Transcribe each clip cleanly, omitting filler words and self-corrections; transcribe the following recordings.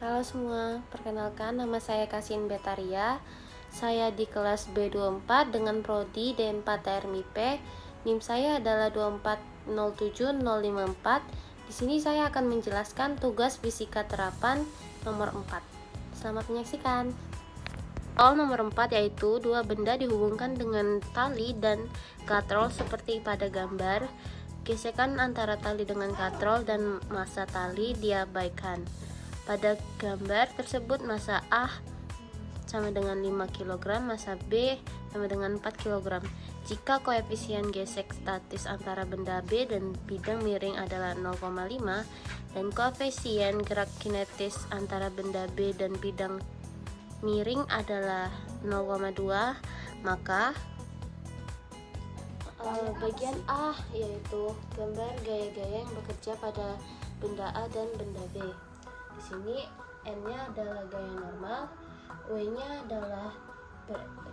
Halo semua, perkenalkan nama saya Kasin Betaria. Saya di kelas B24 dengan prodi D4 TRMIP. NIM saya adalah 2407054. Di sini saya akan menjelaskan tugas fisika terapan nomor 4. Selamat menyaksikan. Soal nomor 4 yaitu dua benda dihubungkan dengan tali dan katrol seperti pada gambar. Gesekan antara tali dengan katrol dan massa tali diabaikan. Pada gambar tersebut massa A sama dengan 5 kg, massa B sama dengan 4 kg. Jika koefisien gesek statis antara benda B dan bidang miring adalah 0,5 dan koefisien gerak kinetis antara benda B dan bidang miring adalah 0,2, maka bagian A yaitu gambar gaya-gaya yang bekerja pada benda A dan benda B. Di sini N-nya adalah gaya normal, W-nya adalah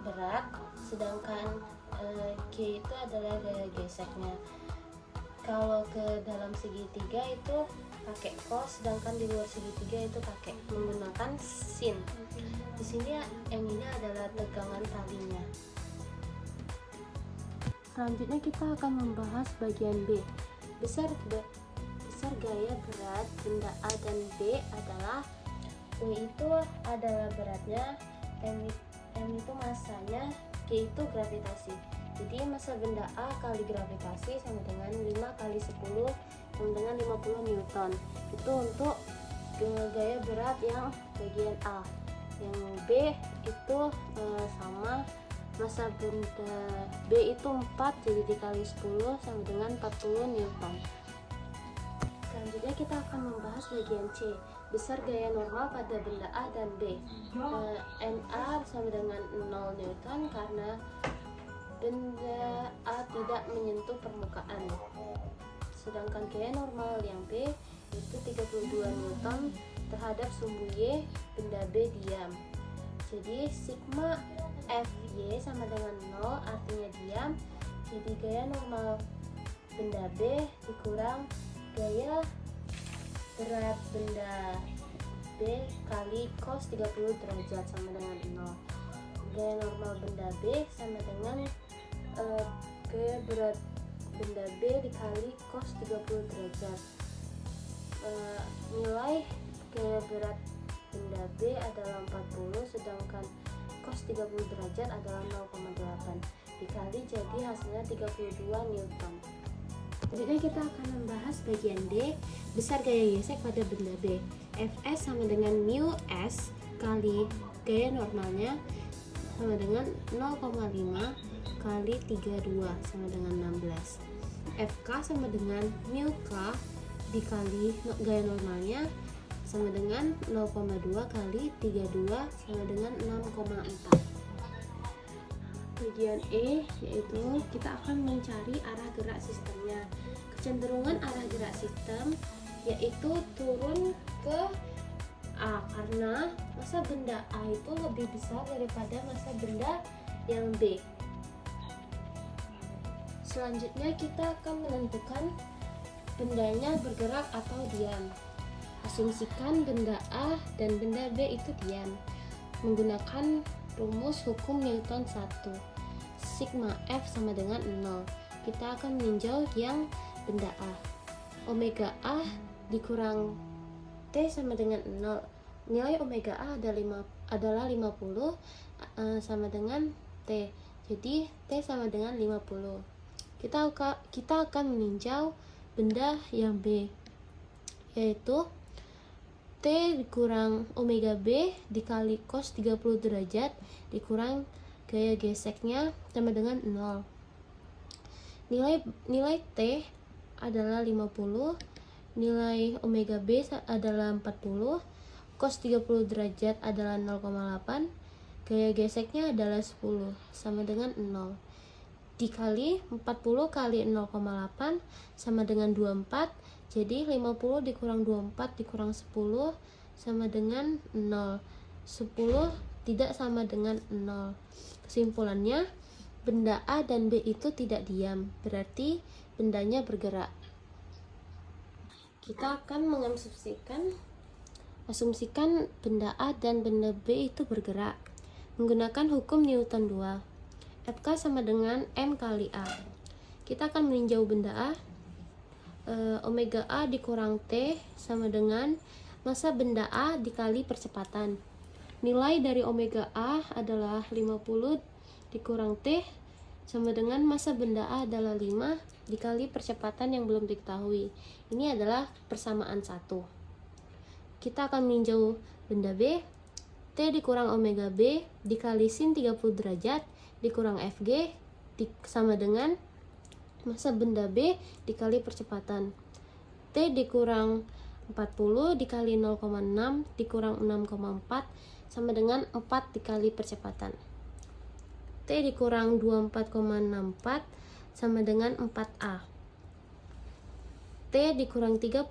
berat, sedangkan G itu adalah gaya geseknya. Kalau ke dalam segitiga itu pakai cos, sedangkan di luar segitiga itu pakai menggunakan sin. Di sini N ini adalah tegangan talinya. Selanjutnya kita akan membahas bagian B. Besar gaya berat benda A dan B adalah W itu adalah beratnya, M itu massanya, G itu gravitasi. Jadi massa benda A kali gravitasi sama dengan 5 kali 10 sama dengan 50 Newton. Itu untuk gaya berat yang bagian A. Yang B itu sama massa benda B itu 4, jadi dikali 10 sama dengan 40 Newton. Selanjutnya kita akan membahas bagian C. Besar gaya normal pada benda A dan B. NA sama dengan 0 Newton karena benda A tidak menyentuh permukaan. Sedangkan gaya normal yang B itu 32 Newton terhadap sumbu Y, benda B diam. Jadi sigma Fy sama dengan 0 artinya diam. Jadi gaya normal benda B dikurang gaya berat benda B kali cos 30 derajat sama dengan 0. Gaya normal benda B sama dengan gaya berat benda B dikali cos 30 derajat. Nilai gaya berat benda B adalah 40, sedangkan cos 30 derajat adalah 0,8 dikali, jadi hasilnya 32 Newton. Selanjutnya kita akan membahas bagian D. Besar gaya gesek pada benda B. Fs sama dengan mu S kali gaya normalnya sama dengan 0,5 kali 32 sama dengan 16. Fk sama dengan mu K dikali gaya normalnya sama dengan 0,2 kali 32 sama dengan 6,4. Bagian E yaitu kita akan mencari arah gerak sistemnya. Kecenderungan arah gerak sistem yaitu turun ke A karena massa benda A itu lebih besar daripada massa benda yang B. Selanjutnya kita akan menentukan bendanya bergerak atau diam. Asumsikan benda A dan benda B itu diam menggunakan rumus hukum Newton 1. Sigma F sama dengan 0. Kita akan meninjau yang benda A. Omega A dikurang T sama dengan 0. Nilai omega A adalah 50 sama dengan T. Jadi T sama dengan 50. Kita akan meninjau benda yang B, yaitu T dikurang omega B dikali cos 30 derajat dikurang gaya geseknya sama dengan 0. Nilai T adalah 50, nilai omega B adalah 40, cos 30 derajat adalah 0,8, gaya geseknya adalah 10 sama dengan 0. Dikali 40 kali 0,8 sama dengan 24, jadi 50 dikurang 24 dikurang 10 sama dengan 0. 10 tidak sama dengan 0. Kesimpulannya, benda A dan B itu tidak diam, berarti bendanya bergerak. Kita akan mengasumsikan Asumsikan benda A dan benda B itu bergerak. Menggunakan hukum Newton 2. Fk sama dengan M kali A. Kita akan meninjau benda A. Omega A dikurang T sama dengan massa benda A dikali percepatan. Nilai dari omega A adalah 50 dikurang T sama dengan massa benda A adalah 5 dikali percepatan yang belum diketahui. Ini adalah persamaan 1. Kita akan meninjau benda B. T dikurang omega B dikali sin 30 derajat dikurang Fg sama dengan massa benda B dikali percepatan. T dikurang 40 dikali 0,6 dikurang 6,4 sama dengan 4 dikali percepatan. T dikurang 24,64 sama dengan 4A. T dikurang 30,4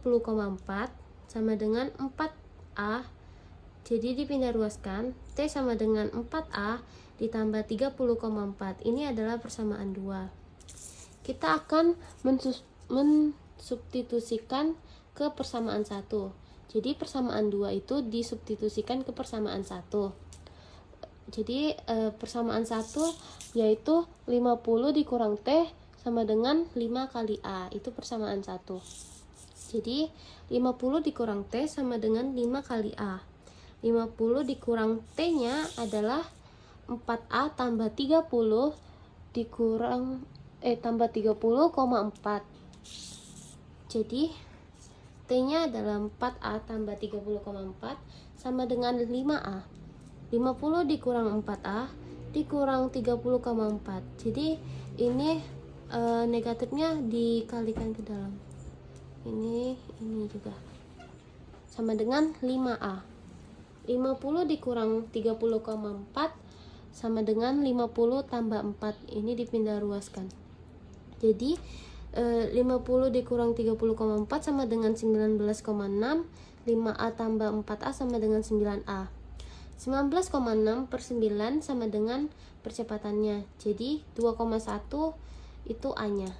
sama dengan 4A. Jadi dipindah ruaskan, T sama dengan 4A ditambah 30,4. Ini adalah persamaan 2. Kita akan mensubstitusikan ke persamaan 1. Jadi persamaan 2 itu disubstitusikan ke persamaan 1. Jadi persamaan 1 yaitu 50 dikurang T sama dengan 5 kali A. Itu persamaan 1. Jadi 50 dikurang T sama dengan 5 kali A. 50 dikurang T-nya adalah 4A tambah 30 dikurang tambah 30,4. Jadi T-nya adalah 4A tambah 30,4 sama dengan 5A. 50 dikurang 4A dikurang 30,4. Jadi ini negatifnya dikalikan ke dalam. Ini juga sama dengan 5A. 50 dikurang 30,4 sama dengan 50 tambah 4. Ini dipindah ruaskan. Jadi 50 dikurang 30,4 sama dengan 19,6. 5A tambah 4A sama dengan 9A. 19,6 per 9 sama dengan percepatannya. Jadi 2,1 itu A-nya.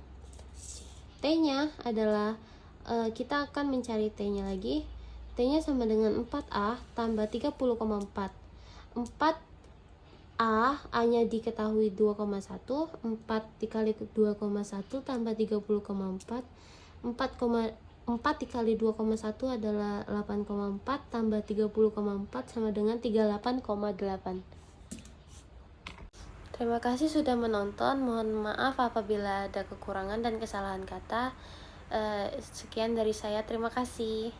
T-nya adalah kita akan mencari T-nya lagi. T-nya sama dengan 4A tambah 30,4. 4A, A-nya diketahui 2,1. 4 dikali 2,1 tambah 30,4. 4 dikali 2,1 adalah 8,4 tambah 30,4 sama dengan 38,8. Terima kasih sudah menonton. Mohon maaf apabila ada kekurangan dan kesalahan kata. Sekian dari saya. Terima kasih.